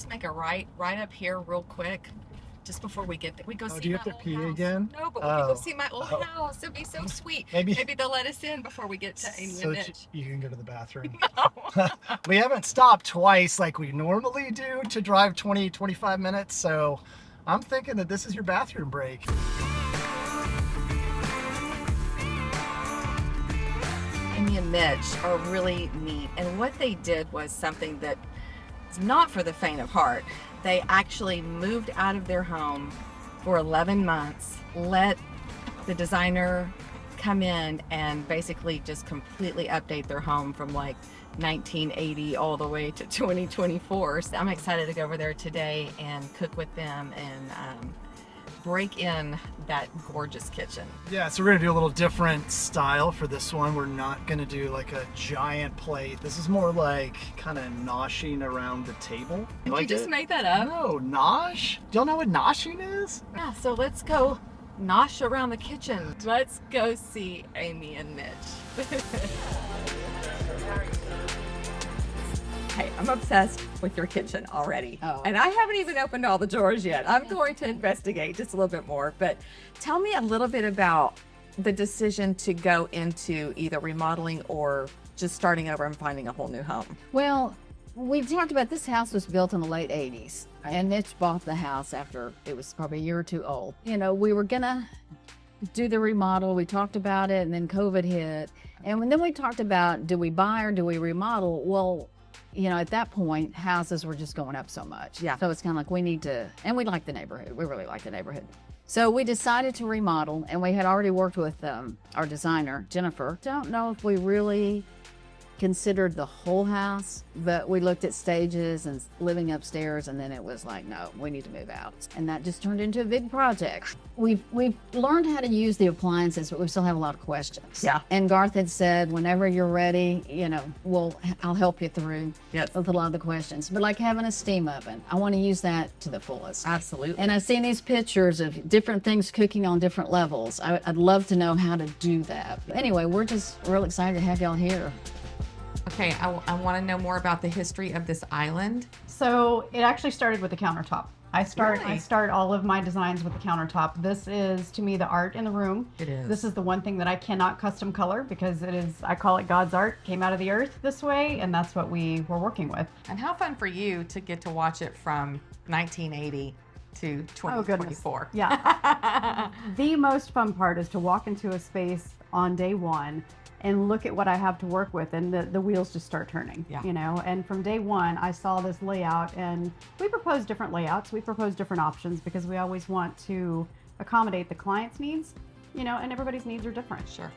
make a right up here real quick, just before we get there. We go see do you my have to old pee house. again? No, but we can go see my old house. It'd be so sweet. Maybe They'll let us in before we get to Amy so and Mitch. you can go to the bathroom. No. We haven't stopped twice like we normally do to drive 20, 25 minutes. So I'm thinking that this is your bathroom break. Amy and Mitch are really neat, and what they did was something that is not for the faint of heart. They actually moved out of their home for 11 months, let the designer come in and basically just completely update their home from like 1980 all the way to 2024. So I'm excited to go over there today and cook with them and break in that gorgeous kitchen. Yeah, so we're gonna do a little different style for this one. We're not gonna do like a giant plate. This is more like kind of noshing around the table. Did you just make that up? No, nosh? Do y'all know what noshing is? Yeah, so let's go nosh around the kitchen. Let's go see Amy and Mitch. Hey, I'm obsessed with your kitchen already. Oh. And I haven't even opened all the drawers yet. I'm going to investigate just a little bit more. But tell me a little bit about the decision to go into either remodeling or just starting over and finding a whole new home. Well, we talked about this house was built in the late 80s, and Mitch bought the house after it was probably a year or two old. You know, we were gonna do the remodel. We talked about it, and then COVID hit. And then we talked about, do we buy or do we remodel? Well, you know, at that point, houses were just going up so much. Yeah. So it's kind of like we need to, and we like the neighborhood. We really like the neighborhood. So we decided to remodel, and we had already worked with our designer, Jennifer. Don't know if we really considered the whole house, but we looked at stages and living upstairs, and then it was like, no, we need to move out. And that just turned into a big project. We've learned how to use the appliances, but we still have a lot of questions. Yeah. And Garth had said, whenever you're ready, you know, I'll help you through Yes. with a lot of the questions. But like having a steam oven, I want to use that to the fullest. Absolutely. And I've seen these pictures of different things cooking on different levels. I'd love to know how to do that. But anyway, we're just real excited to have y'all here. Okay, I want to know more about the history of this island. So it actually started with the countertop. I Really? start all of my designs with the countertop. This is, to me, the art in the room. It is. This is the one thing that I cannot custom color because it is, I call it God's art, came out of the earth this way, and that's what we were working with. And how fun for you to get to watch it from 1980 to Oh, goodness. 2024. Yeah. The most fun part is to walk into a space on day one and look at what I have to work with, and the wheels just start turning. Yeah. You know, and from day one I saw this layout, and we proposed different layouts, we proposed different options because we always want to accommodate the client's needs, you know, and everybody's needs are different. Sure.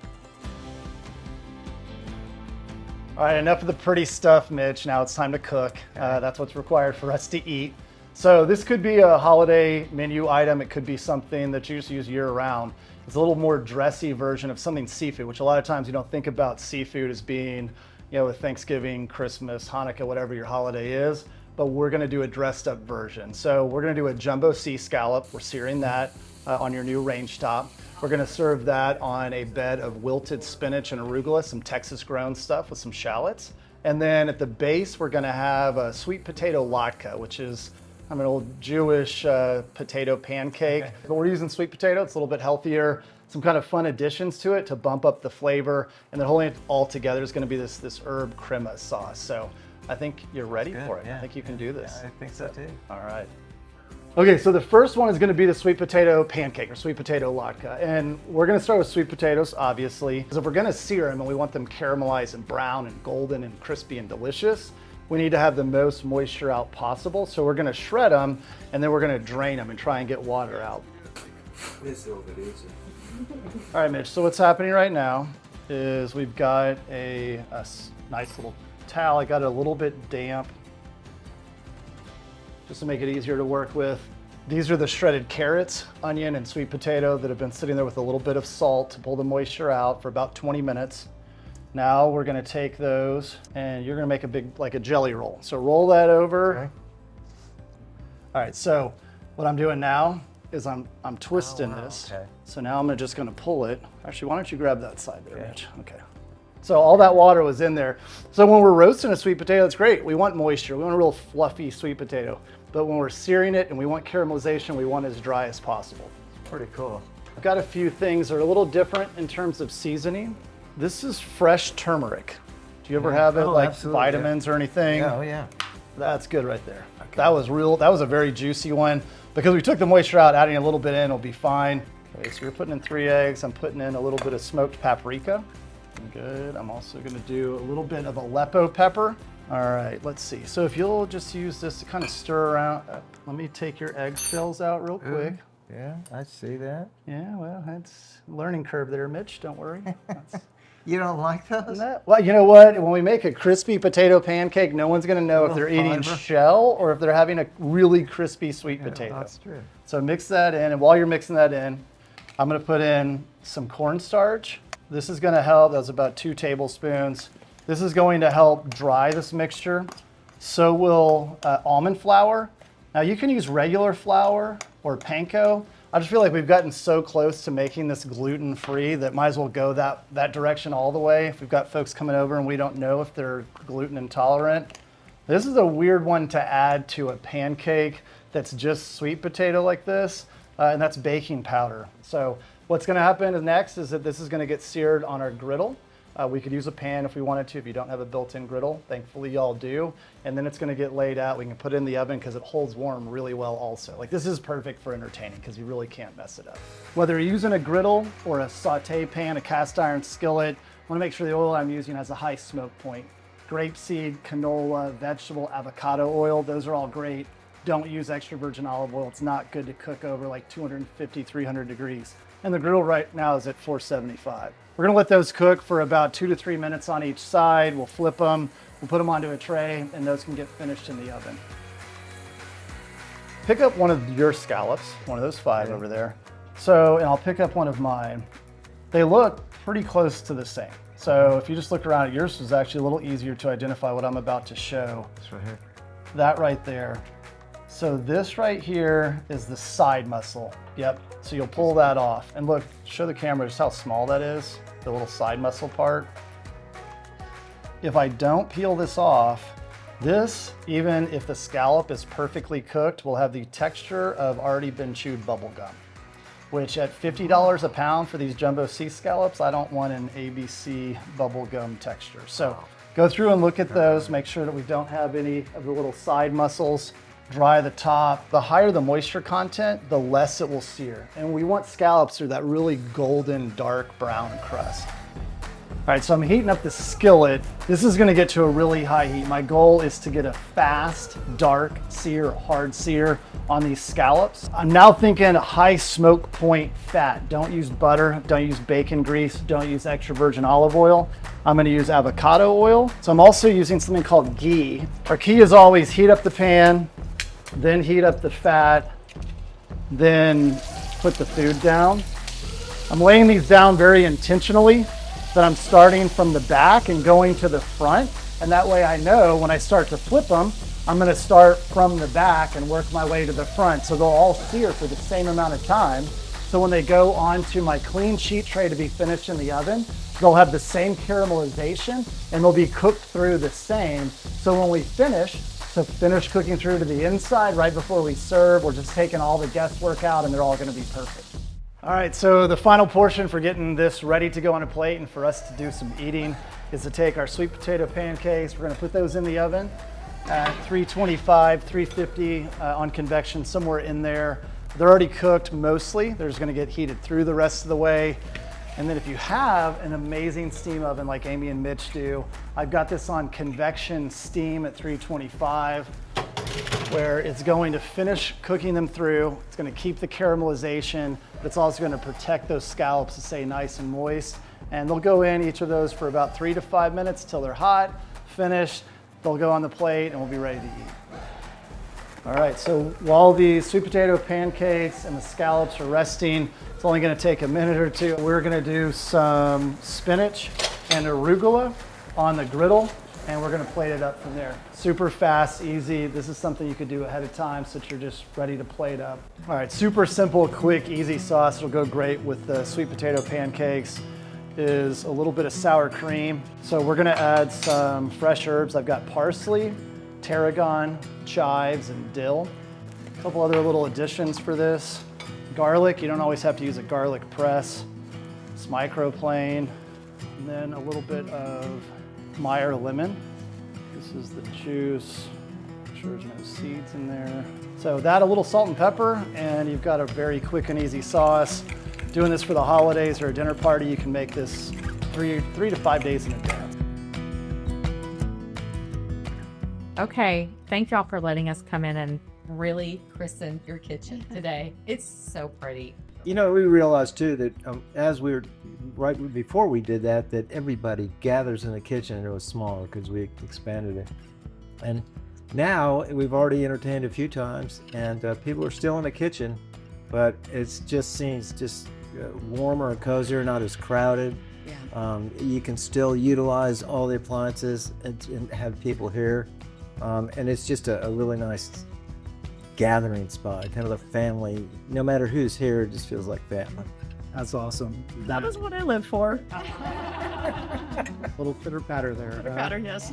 All right, enough of the pretty stuff, Mitch. Now it's time to cook. That's what's required for us to eat. So this could be a holiday menu item. It could be something that you just use year round. It's a little more dressy version of something seafood, which a lot of times you don't think about seafood as being, you know, with Thanksgiving, Christmas, Hanukkah, whatever your holiday is, but we're gonna do a dressed up version. So we're gonna do a jumbo sea scallop. We're searing that on your new range top. We're gonna serve that on a bed of wilted spinach and arugula, some Texas grown stuff with some shallots. And then at the base, we're gonna have a sweet potato latke, which is an old Jewish potato pancake. Okay. But we're using sweet potato. It's a little bit healthier. Some kind of fun additions to it to bump up the flavor. And then holding it all together is going to be this herb crema sauce. So I think you're ready for it. Yeah. I think you can do this. Yeah, I think so too. All right. Okay, so the first one is going to be the sweet potato pancake or sweet potato latke. And we're going to start with sweet potatoes, obviously. Because if we're going to sear them and we want them caramelized and brown and golden and crispy and delicious, we need to have the most moisture out possible. So we're gonna shred them and then we're gonna drain them and try and get water out. All right, Mitch, so what's happening right now is we've got a nice little towel. I got it a little bit damp just to make it easier to work with. These are the shredded carrots, onion, and sweet potato that have been sitting there with a little bit of salt to pull the moisture out for about 20 minutes. Now we're gonna take those and you're gonna make a big, like a jelly roll. So roll that over. Okay. All right, so what I'm doing now is I'm twisting this. Okay. So now I'm just gonna pull it. Actually, why don't you grab that side there, Okay. Mitch? Okay. So all that water was in there. So when we're roasting a sweet potato, it's great. We want moisture. We want a real fluffy sweet potato. But when we're searing it and we want caramelization, we want it as dry as possible. Pretty cool. I've got a few things that are a little different in terms of seasoning. This is fresh turmeric. Do you ever have it like absolutely, vitamins or anything? Yeah, oh yeah. That's good right there. Okay. That was a very juicy one. Because we took the moisture out, adding a little bit in will be fine. Okay, so you're putting in 3 eggs. I'm putting in a little bit of smoked paprika. Good. I'm also going to do a little bit of Aleppo pepper. All right, let's see. So if you'll just use this to kind of stir around. Let me take your eggshells out real quick. Yeah, I see that. Yeah, well, that's a learning curve there, Mitch. Don't worry. You don't like those? Well, you know what? When we make a crispy potato pancake, no one's going to know if they're eating shell or if they're having a really crispy sweet potato. That's true. So mix that in, and while you're mixing that in, I'm going to put in some cornstarch. This is going to help. That's about 2 tablespoons. This is going to help dry this mixture. So will almond flour. Now you can use regular flour or panko. I just feel like we've gotten so close to making this gluten-free that might as well go that direction all the way. If we've got folks coming over and we don't know if they're gluten intolerant. This is a weird one to add to a pancake that's just sweet potato like this, and that's baking powder. So what's gonna happen next is that this is gonna get seared on our griddle. We could use a pan if we wanted to, if you don't have a built-in griddle. Thankfully, y'all do. And then it's gonna get laid out. We can put it in the oven because it holds warm really well also. Like this is perfect for entertaining because you really can't mess it up. Whether you're using a griddle or a sauté pan, a cast iron skillet, I wanna make sure the oil I'm using has a high smoke point. Grapeseed, canola, vegetable, avocado oil, those are all great. Don't use extra virgin olive oil. It's not good to cook over like 250, 300 degrees. And the griddle right now is at 475. We're gonna let those cook for about 2 to 3 minutes on each side. We'll flip them, we'll put them onto a tray, and those can get finished in the oven. Pick up one of your scallops, one of those 5 over there. So, and I'll pick up one of mine. They look pretty close to the same. So if you just look around, yours was actually a little easier to identify what I'm about to show. It's right here. That right there. So this right here is the side muscle. Yep, so you'll pull that off. And look, show the camera just how small that is, the little side muscle part. If I don't peel this off, this, even if the scallop is perfectly cooked, will have the texture of already been chewed bubble gum, which at $50 a pound for these jumbo sea scallops, I don't want an ABC bubble gum texture. So go through and look at those, make sure that we don't have any of the little side muscles. Dry the top. The higher the moisture content, the less it will sear. And we want scallops through that really golden, dark brown crust. All right, so I'm heating up the skillet. This is gonna get to a really high heat. My goal is to get a fast, dark sear, hard sear on these scallops. I'm now thinking high smoke point fat. Don't use butter, don't use bacon grease, don't use extra virgin olive oil. I'm gonna use avocado oil. So I'm also using something called ghee. Our key is always heat up the pan, then heat up the fat, then put the food down. I'm laying these down very intentionally, that I'm starting from the back and going to the front. And that way I know when I start to flip them, I'm gonna start from the back and work my way to the front. So they'll all sear for the same amount of time. So when they go onto my clean sheet tray to be finished in the oven, they'll have the same caramelization and they'll be cooked through the same. So when we finish cooking through to the inside right before we serve, we're just taking all the guesswork out and they're all gonna be perfect. All right, so the final portion for getting this ready to go on a plate and for us to do some eating is to take our sweet potato pancakes. We're gonna put those in the oven at 325, 350 on convection, somewhere in there. They're already cooked mostly. They're just gonna get heated through the rest of the way. And then if you have an amazing steam oven like Amy and Mitch do, I've got this on convection steam at 325, where it's going to finish cooking them through. It's gonna keep the caramelization, but it's also gonna protect those scallops to stay nice and moist. And they'll go in each of those for about 3 to 5 minutes till they're hot, finished. They'll go on the plate and we'll be ready to eat. All right, so while the sweet potato pancakes and the scallops are resting, it's only gonna take a minute or two. We're gonna do some spinach and arugula on the griddle, and we're gonna plate it up from there. Super fast, easy. This is something you could do ahead of time so that you're just ready to plate up. All right, super simple, quick, easy sauce. It'll go great with the sweet potato pancakes. is a little bit of sour cream. So we're gonna add some fresh herbs. I've got parsley, tarragon, chives, and dill. A couple other little additions for this. Garlic, you don't always have to use a garlic press. It's microplane. And then a little bit of Meyer lemon. This is the juice. Make sure there's no seeds in there. So that, a little salt and pepper, and you've got a very quick and easy sauce. Doing this for the holidays or a dinner party, you can make this three to 5 days in advance. Okay, thank y'all for letting us come in and really christen your kitchen today. It's so pretty. You know, we realized too that as we were right before we did that, that everybody gathers in the kitchen, and it was smaller because we expanded it. And now we've already entertained a few times, and people are still in the kitchen, but it just seems warmer and cozier, not as crowded. Yeah. You can still utilize all the appliances and have people here, and it's just a really nice gathering spot, kind of a family. No matter who's here, it just feels like family. That's awesome. That is what I live for. Little pitter patter there. Powder, yes.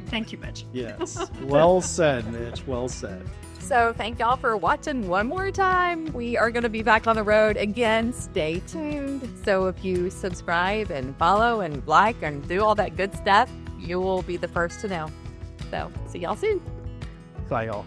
Thank you, Mitch. Yes. Well said, Mitch. Well said. So thank y'all for watching one more time. We are going to be back on the road again. Stay tuned. So if you subscribe and follow and like and do all that good stuff, you will be the first to know. So see y'all soon. Bye, y'all.